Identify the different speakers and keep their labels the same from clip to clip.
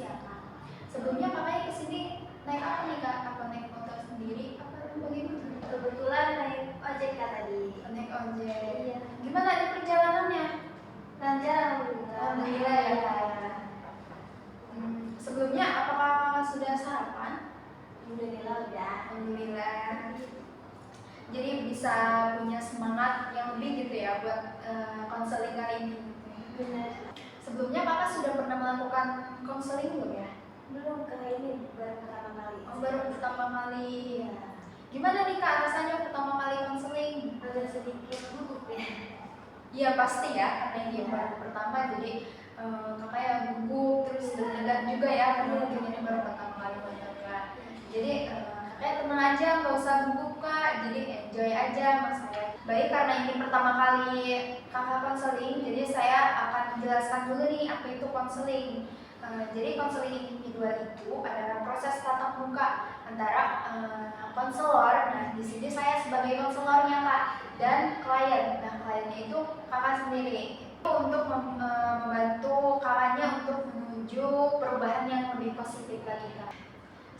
Speaker 1: ya kak. Sebelumnya kakaknya kesini naik apa nih kak? Apa naik motor sendiri? Apa bagaimana?
Speaker 2: Kebetulan naik ojek kak tadi.
Speaker 1: Naik ojek.
Speaker 2: Iya.
Speaker 1: Gimana di perjalanannya?
Speaker 2: Lancar alhamdulillah.
Speaker 1: Alhamdulillah ya. Sebelumnya apakah kakak sudah sarapan?
Speaker 2: Alhamdulillah udah.
Speaker 1: Alhamdulillah. Jadi bisa punya semangat yang lebih gitu ya buat konseling kali ini.
Speaker 2: Benar.
Speaker 1: Sebelumnya kakak sudah pernah melakukan konseling belum ya?
Speaker 2: Belum kak, ini baru pertama kali.
Speaker 1: Oh, baru pertama kali.
Speaker 2: Iya.
Speaker 1: Gimana nih kak rasanya pertama kali konseling?
Speaker 2: Agak sedikit gugup ya.
Speaker 1: Iya pasti ya, karena ini baru pertama jadi kakak ya gugup terus deg-degan juga ya karena mungkin ini baru pertama kali kontak kak. Jadi kakak tenang aja, nggak usah gugup kak. Jadi enjoy aja mas saya. Baik, karena ini pertama kali kakak konseling, jadi saya akan menjelaskan dulu nih apa itu konseling. Jadi konseling individual itu adalah proses tatap muka antara konselor. Nah, di sini saya sebagai konselornya kak dan klien. Nah, kliennya itu kakak sendiri. Itu untuk membantu kakaknya untuk menuju perubahan yang lebih positif lagi kak.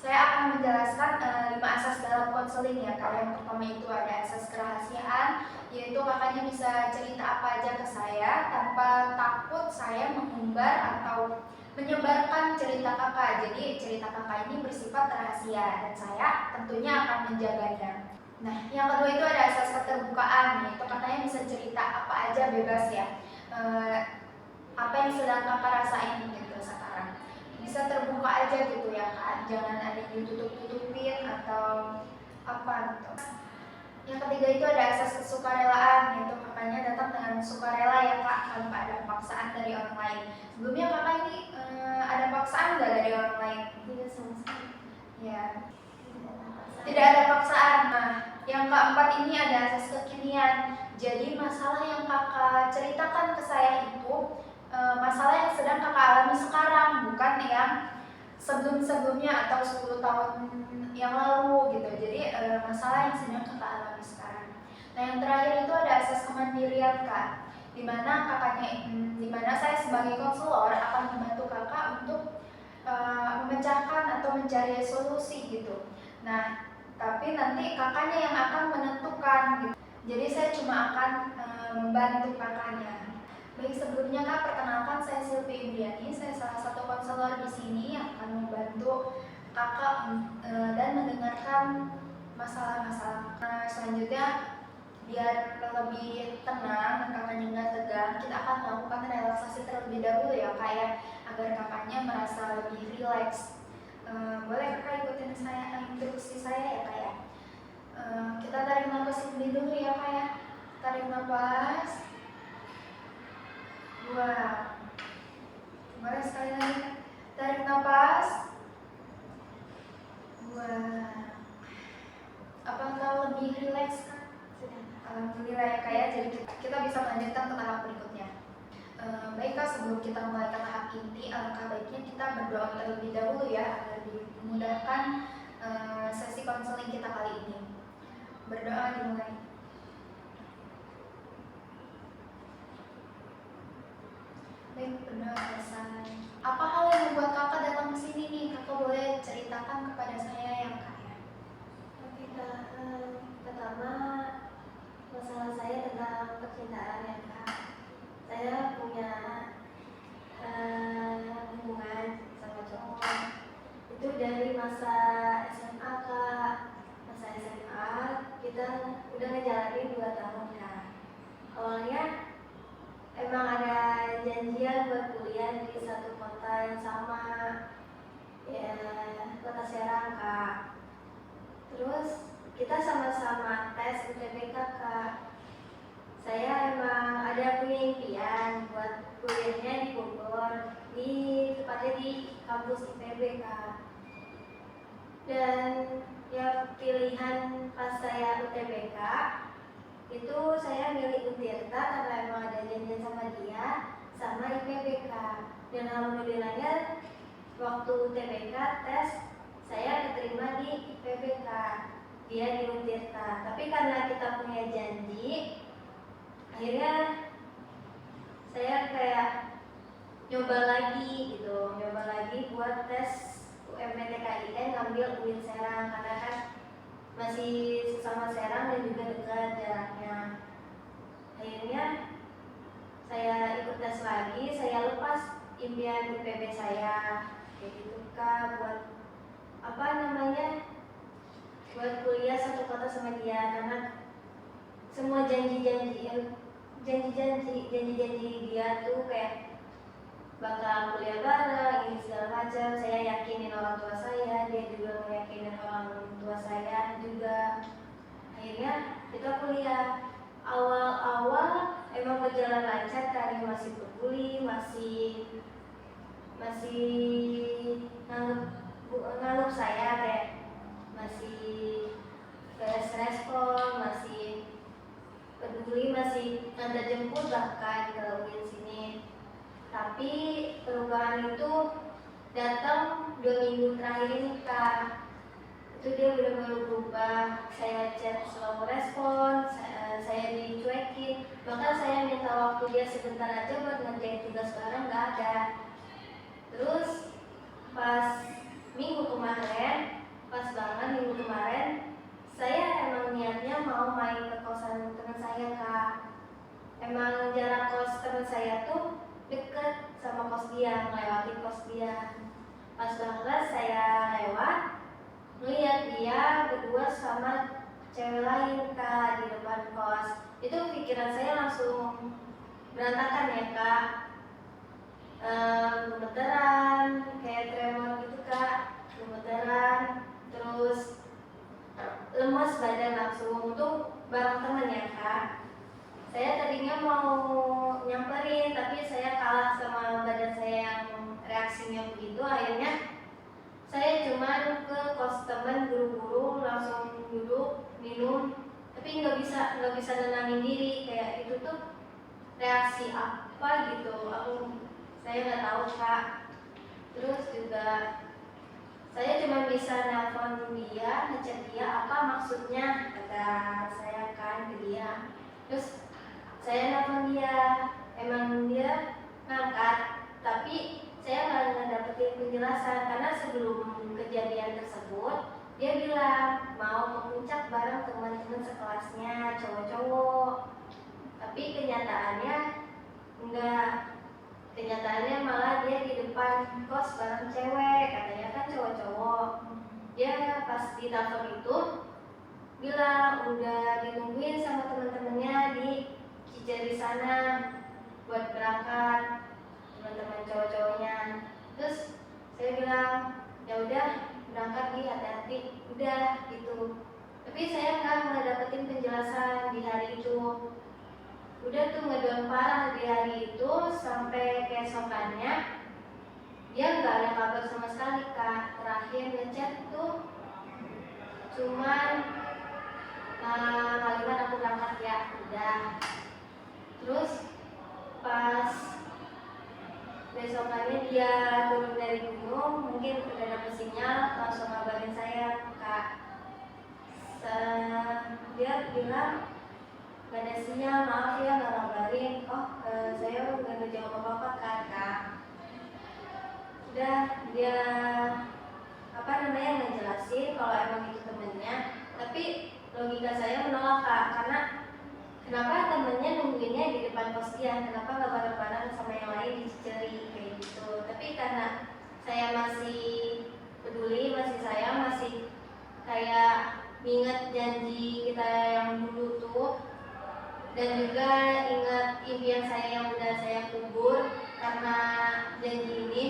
Speaker 1: Saya akan menjelaskan 5 asas dalam konseling ya kak. Yang pertama itu ada asas kerahasiaan, yaitu kakaknya bisa cerita apa aja ke saya tanpa takut saya mengumbar atau menyebarkan cerita kakak. Jadi cerita kakak ini bersifat rahasia dan saya tentunya akan menjaganya. Nah, yang kedua itu ada asas keterbukaan, yaitu kakaknya bisa cerita apa aja bebas ya. Apa yang sedang kakak rasain gitu sekarang. Bisa terbuka aja gitu ya kak, jangan ada yang ditutup-tutupin atau apa gitu. Yang ketiga itu ada asas kesukarelaan, yaitu kakaknya datang dengan sukarela ya kak, tanpa ada paksaan dari orang lain. Sebelumnya kakak ini ada paksaan nggak dari orang lain?
Speaker 2: Tidak sama sekali.
Speaker 1: Ya. Tidak ada paksaan. Nah, yang keempat ini ada asas kekinian. Jadi masalah yang kakak ceritakan ke saya itu masalah yang sedang kakak alami sekarang, bukan yang sebelum-sebelumnya atau 10 tahun yang lalu gitu. Jadi masalah yang sedang kakak alami sekarang. Nah, yang terakhir itu ada asas kemandirian kak, dimana saya sebagai konselor akan membantu kakak untuk memecahkan atau mencari solusi gitu. Nah, tapi nanti kakaknya yang akan menentukan gitu. Jadi saya cuma akan membantu kakaknya. Baik, sebelumnya kak, perkenalkan saya Silvi Indriani. Saya salah satu konselor di sini yang akan membantu kakak dan mendengarkan masalah-masalah. Nah, selanjutnya biar lebih tenang dan kakaknya nggak tegang, kita akan melakukan relaksasi terlebih dahulu ya kak ya, agar kakaknya merasa lebih rileks. Boleh kakak ikutin saya instruksi saya ya kak ya. Kita tarik nafas lebih dulu ya kak ya. Tarik nafas. Buang. Boleh sekali lagi. Tarik nafas. Buang. Apakah lebih rileks kan? Alhamdulillah ya kak ya. Jadi kita bisa melanjutkan ke tahap berikutnya. Baik kak, sebelum kita mulai ke tahap inti, alangkah baiknya kita berdoa terlebih dahulu ya agar dimudahkan sesi konseling kita kali ini. Berdoa dimulai. Baik, berdoa selesai. Apa hal yang membuat kakak datang ke sini nih? Kakak boleh ceritakan kepada saya yang kak ya.
Speaker 2: Oke kak, pertama masalah saya tentang percintaan ya kak. Saya punya hubungan sama cowok itu dari masa SMA kak. Masa SMA kita udah ngejalanin 2 tahun kak. Awalnya emang ada janjian buat kuliah di satu kota yang sama, ya kota Serang kak. Terus kita sama-sama tes UTBK kak. Saya emang ada punya impian buat kuliahnya di Bogor, tepatnya di kampus IPB kak. Dan ya pilihan pas saya UTBK itu saya milih Untirta karena emang ada janjian sama dia sama IPB kak. Dan alhamdulillahnya waktu UTBK tes saya diterima di IPB kak, dia di Untirta. Tapi karena kita punya janji, akhirnya saya kayak nyoba lagi gitu, nyoba lagi buat tes UMPTKIN ngambil UIN Serang karena kan masih sama Serang dan juga dekat jaraknya. Akhirnya saya ikut tes lagi, saya lepas impian IPB saya kayak gitu Kak, buat apa namanya, buat kuliah satu kota sama dia, karena semua janji-janji dia tuh kayak bakal kuliah bareng, ini segala macam. Saya yakinin orang tua saya, dia juga meyakinin orang tua saya juga. Akhirnya kita kuliah. Awal-awal emang berjalan lancar, kali masih peduli, masih nganggep saya kayak masih respon, masih peduli, masih antar jemput bahkan ke UIN sini. Tapi perubahan itu datang 2 minggu terakhir ini Kak. Itu dia benar-benar berubah. Saya chat slow respon, saya dicuekin, bahkan saya minta waktu dia sebentar aja buat ngerjain tugas bareng nggak ada. Terus pas minggu kemarin, pas banget minggu kemarin, saya emang niatnya mau main ke kosan teman saya Kak. Emang jarak kos teman saya tuh deket sama kos dia, melewati kos dia. Pas banget saya lewat, ngeliat dia berdua sama cewek lain Kak di depan kos. Itu pikiran saya langsung berantakan ya Kak. Gemeteran, kayak tremor gitu Kak, gemeteran, terus lemes badan langsung. Tuh bareng temen ya Kak. Saya tadinya mau nyamperin, tapi saya kalah sama badan saya yang reaksinya begitu. Akhirnya saya cuman ke kos temen, buru-buru langsung duduk minum, tapi nggak bisa nenangin diri. Kayak itu tuh reaksi apa gitu, saya nggak tahu Kak. Terus juga saya cuma bisa nelpon dia, ngechat dia apa maksudnya, kata saya kan ke dia. Terus saya nelpon dia, emang dia ngangkat, tapi saya nggak dapetin penjelasan karena sebelum kejadian tersebut dia bilang mau ke puncak bareng teman-teman sekelasnya cowok-cowok, tapi kenyataannya enggak. Kenyataannya malah dia di depan kos bareng cewek, katanya kan cowok-cowok. Dia pas di telepon itu bilang udah ditungguin sama teman-temannya di Cicerih sana buat berangkat, teman-teman cowok-cowoknya. Terus saya bilang ya udah berangkat di hati-hati, udah gitu. Tapi saya nggak dapetin penjelasan di hari itu. Udah tuh ngedown parah di hari itu, sampai keesokannya dia nggak ada kabar sama sekali Kak. Terakhir ngechat tuh cuman kalimat aku berangkat ya, udah. Terus pas besokannya dia turun dari gunung, mungkin udah dapet sinyal, langsung ngabarin saya Kak. Dia bilang gak ada sinyal, maaf ya gak ngabarin. Saya udah ngejawab apa-apa kan Kak. Udah dia ngejelasin kalau emang itu temennya, tapi logika saya menolak Kak, karena kenapa temennya nungguinnya di depan kos dia, kenapa gak bareng-bareng sama yang lain di Cicerih kayak gitu. Tapi karena saya masih peduli, masih sayang, masih kayak ingat janji kita yang dulu tuh, dan juga ingat impian saya yang udah saya kubur karena janji ini.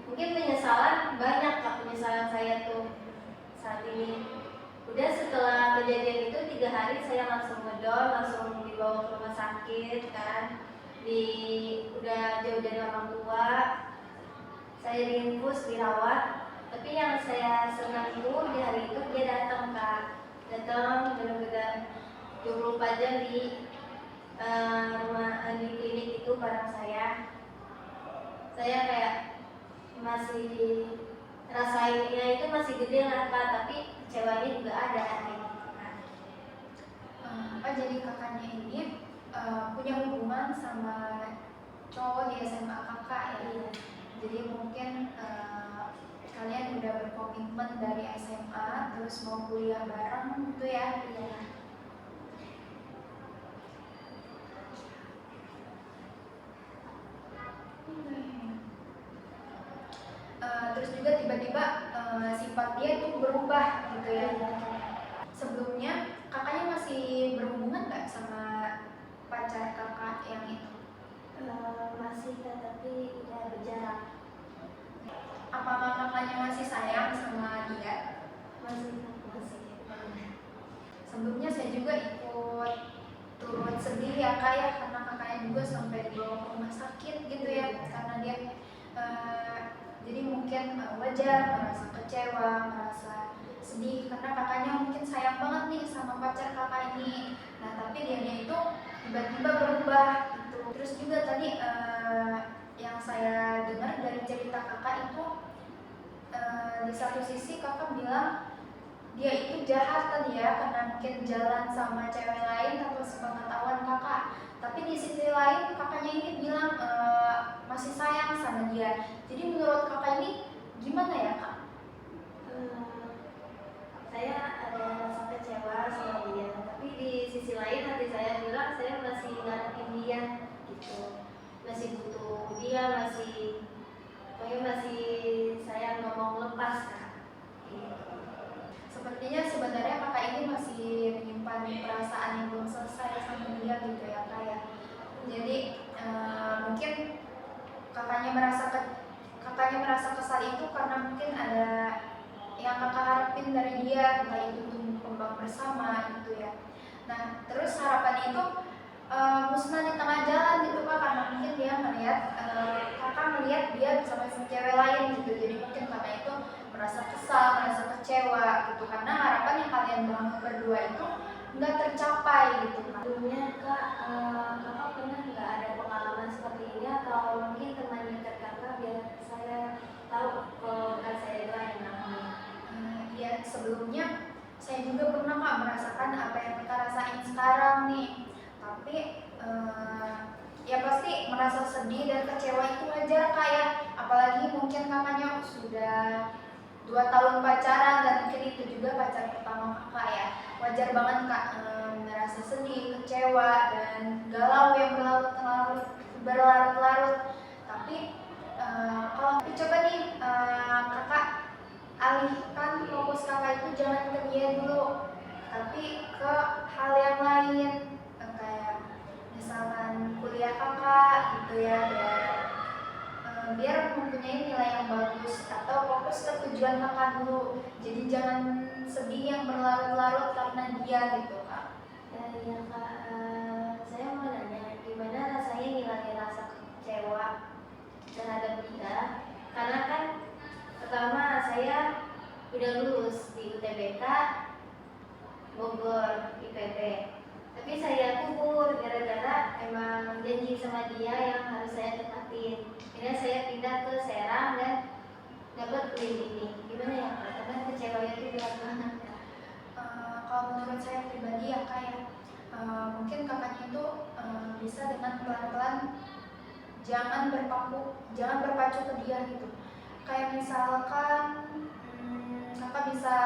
Speaker 2: Mungkin penyesalan banyak Kak, penyesalan saya tuh saat ini. Udah setelah kejadian itu 3 hari saya langsung ngedon, langsung dibawa ke rumah sakit kan, udah jauh dari orang tua, saya diinfus, dirawat. Tapi yang saya senang itu di hari itu dia datang Kak, datang benar-benar 24 jam di di klinik itu bareng saya. Saya kayak masih rasainnya itu masih gede lah Kak, tapi kecewanya juga ada gitu kan.
Speaker 1: Jadi kakaknya ini punya hubungan sama cowok di SMA kakak ya.
Speaker 2: Iya.
Speaker 1: Jadi mungkin kalian udah berkomitmen dari SMA terus mau kuliah bareng gitu ya.
Speaker 2: Iya.
Speaker 1: Terus juga tiba-tiba sifat dia itu berubah gitu ya.
Speaker 2: Iya.
Speaker 1: Sebelumnya kakaknya masih berhubungan nggak sama pacar kakak yang itu?
Speaker 2: Masih, tetapi udah berjarak.
Speaker 1: Apakah kakaknya masih sayang sama dia?
Speaker 2: Masih.
Speaker 1: Sebelumnya saya juga ikut turut sedih ya kak ya, karena kakaknya juga sampai dibawa ke rumah sakit gitu ya, karena dia jadi mungkin wajar merasa kecewa, merasa sedih karena kakaknya mungkin sayang banget nih sama pacar kakak ini. Nah tapi dia itu tiba-tiba berubah gitu. Terus juga tadi yang saya dengar dari cerita kakak itu di satu sisi kakak bilang dia itu jahat tadi ya, karena mungkin jalan sama cewek lain atau sepengetahuan kakak. Tapi di sisi lain kakaknya ini bilang masih sayang sama dia. Jadi menurut kakak ini gimana ya kak?
Speaker 2: Saya ada rasa kecewa sama dia, tapi di sisi lain hati saya bilang saya masih ngarepin dia gitu, masih butuh dia, pokoknya masih saya nggak mau lepas kak.
Speaker 1: Sepertinya sebenarnya kakak ini masih menyimpan perasaan yang belum selesai sama dia gitu ya kak ya. Jadi mungkin kakaknya merasa kesal itu karena mungkin ada yang kakak harapin dari dia, entah itu tumbuh kembang bersama gitu ya. Nah terus harapan itu musnah di tengah jalan gitu kak, karena mungkin dia kakak melihat dia bersama cewek lain gitu. Jadi mungkin kakak itu merasa kesal, merasa kecewa gitu, karena harapan yang kalian bangun berdua itu nggak tercapai gitu kak.
Speaker 2: Sebelumnya kak, kakak pernah nggak ada pengalaman seperti ini, atau mungkin teman dekat kakak biar saya tahu kalau bukan saya doang yang ngalamin?
Speaker 1: Ya sebelumnya saya juga pernah kak merasakan apa yang kita rasain sekarang nih. Tapi ya pasti merasa sedih dan kecewa itu wajar kak ya. Apalagi mungkin kakaknya sudah 2 tahun pacaran dan mungkin itu juga pacar pertama kakak ya. Wajar banget kak merasa sedih, kecewa dan galau yang berlarut-larut. Tapi kalau coba nih kakak alihkan fokus kakak itu jangan ke dia dulu, tapi ke hal yang lain, kayak misalkan kuliah kakak gitu ya, biar mempunyai nilai yang bagus, atau fokus ke tujuan kakak dulu. Jadi jangan sedih yang berlarut-larut karena dia gitu kak.
Speaker 2: Ya kak, saya mau nanya gimana rasanya ngilangin rasa kecewa terhadap dia, karena kan pertama saya udah lulus di UTBK Bogor IPB, tapi saya gugur gara-gara emang janji sama dia yang harus saya tepatin. Akhirnya saya pindah ke Serang dan dapat ini. Gimana ya kak? Karena kecewanya itu berat banget kak.
Speaker 1: Kalau menurut saya pribadi ya kak ya, mungkin kakaknya itu bisa dengan pelan-pelan jangan berpacu ke dia gitu. Kayak misalkan kakak bisa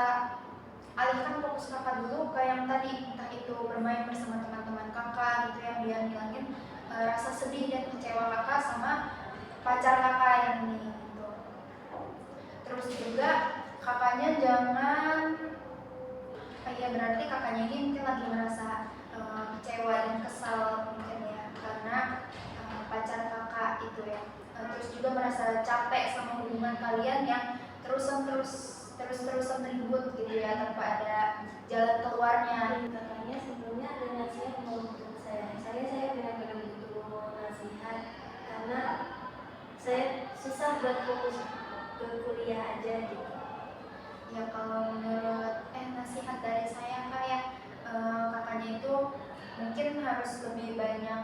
Speaker 1: alihkan fokus kakak dulu ke yang tadi, entah itu bermain bersama teman-teman kakak gitu yang dia ngilangin rasa sedih dan kecewa kakak sama pacar kakak yang ini gitu. Terus juga kakaknya jangan ya berarti kakaknya ini mungkin lagi merasa kecewa dan kesal mungkin ya karena pacar kakak itu ya. Terus juga merasa capek sama hubungan kalian yang terus-terusan ribut gitu ya tanpa ada jalan keluarnya.
Speaker 2: Kakaknya sebelumnya ada nasihat mau untuk saya benar-benar butuh nasihat karena saya susah buat fokus ke kuliah aja gitu.
Speaker 1: Ya kalau menurut nasihat dari saya kayak kakaknya itu mungkin harus lebih banyak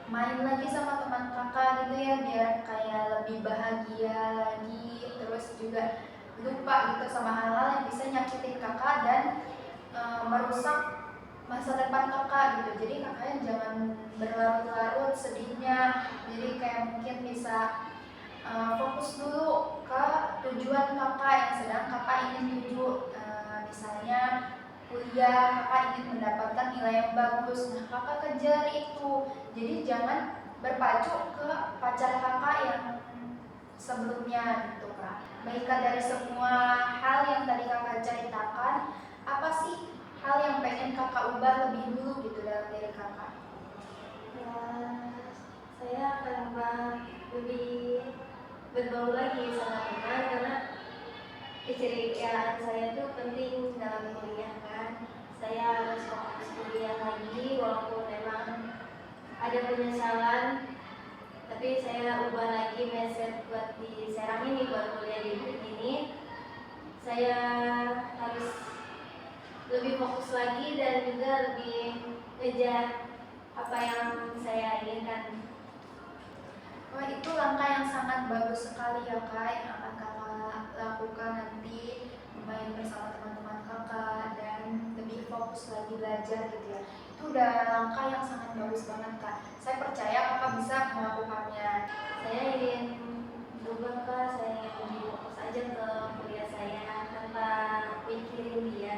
Speaker 1: main lagi sama teman kakak gitu ya, biar kayak lebih bahagia lagi, terus juga lupa gitu sama hal-hal yang bisa nyakitin kakak dan merusak masa depan kakak gitu. Jadi kakaknya jangan berlarut-larut sedihnya. Jadi kayak mungkin bisa fokus dulu ke tujuan kakak yang sedang kakak ingin tuju. Misalnya kuliah, kakak ingin mendapatkan nilai yang bagus. Nah, kakak kejar itu. Jadi jangan berpacu ke pacar kakak yang sebelumnya gitu kak. Baik Kak, dari semua hal yang tadi kakak ceritakan, apa sih hal yang pengen kakak ubah lebih dulu gitu dalam diri kakak?
Speaker 2: Ya, saya akan ubah lebih bergaul lagi sama teman karena keceriaan saya itu penting dalam kuliah kan. Saya harus fokus kuliah lagi walaupun memang ada penyesalan, tapi saya ubah lagi mindset buat di Serang ini, buat kuliah di ini. Saya harus lebih fokus lagi dan juga lebih ngejar apa yang saya inginkan.
Speaker 1: Wah, itu langkah yang sangat bagus sekali ya kak, yang akan kakak lakukan nanti, main bersama teman-teman kakak dan lebih fokus lagi belajar gitu ya. Itu udah langkah yang sangat bagus banget kak. Saya percaya kakak bisa melakukannya.
Speaker 2: Saya ingin berubah kak, saya ingin lebih fokus aja ke kuliah saya tanpa mikirin dia.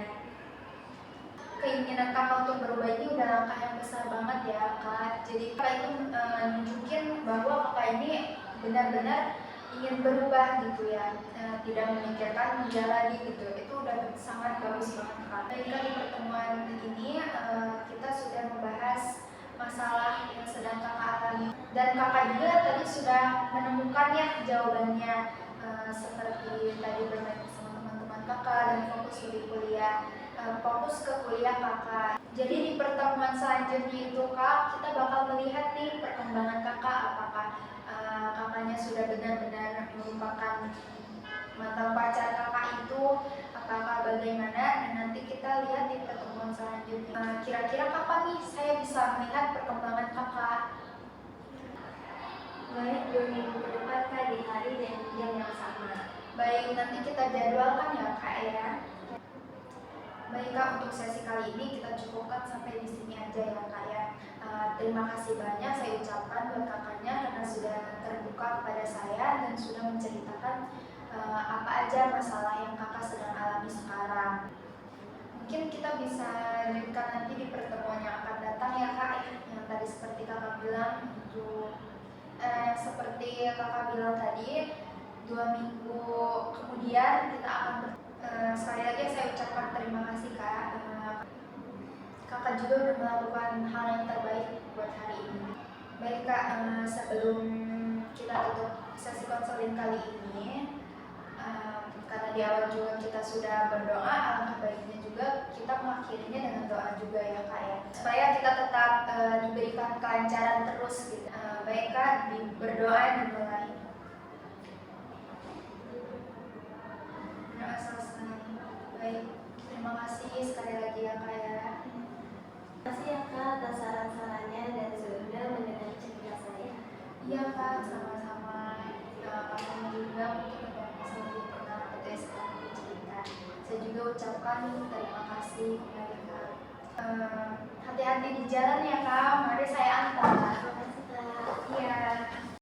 Speaker 1: Keinginan kakak untuk berubah ini udah langkah yang besar banget ya kak. Jadi kakak itu nunjukin bahwa kakak ini benar-benar ingin berubah gitu ya, tidak memikirkan menjalani gitu. Itu udah sangat bagus banget kak. Baik kak, di pertemuan ini kita sudah membahas masalah yang sedang kakak alami dan kakak juga tadi sudah menemukan ya jawabannya, seperti tadi bermain bersama teman-teman kakak dan fokus di kuliah. Fokus ke kuliah kakak. Jadi di pertemuan selanjutnya itu kak, kita bakal melihat nih perkembangan kakak, apakah kakaknya sudah benar-benar melupakan mantan pacar kakak itu, apakah bagaimana, dan nanti kita lihat di pertemuan selanjutnya. Kira-kira kapan nih saya bisa melihat perkembangan kakak?
Speaker 2: Baik, 2 minggu ke depan kak, di hari dan jam yang sama.
Speaker 1: Baik, nanti kita jadwalkan ya kak ya. Baik kak, untuk sesi kali ini kita cukupkan sampai di sini aja ya kak ya. Terima kasih banyak saya ucapkan buat kakaknya karena sudah terbuka kepada saya dan sudah menceritakan apa aja masalah yang kakak sedang alami sekarang. Mungkin kita bisa lanjutkan nanti di pertemuan yang akan datang ya kak, yang tadi seperti kakak bilang untuk seperti kakak bilang tadi 2 minggu kemudian kita akan sekali lagi saya ucapkan terima kasih kak. Kakak juga udah melakukan hal yang terbaik buat hari ini. Baik kak, sebelum kita tutup sesi konseling kali ini, karena di awal juga kita sudah berdoa, alangkah baiknya juga kita mengakhirinya dengan doa juga ya kak ya, supaya kita tetap diberikan kelancaran terus gitu. Baik kak, berdoa dimulai. Baik, terima kasih sekali lagi ya kak ya.
Speaker 2: Terima kasih ya kak atas saran-sarannya dan sudah mendengar cerita saya.
Speaker 1: Iya kak, sama-sama. Kakaknya juga mungkin ada masalah pernah PTS cerita. Saya juga ucapkan terima kasih kepada kak. Hati-hati di jalan ya kak.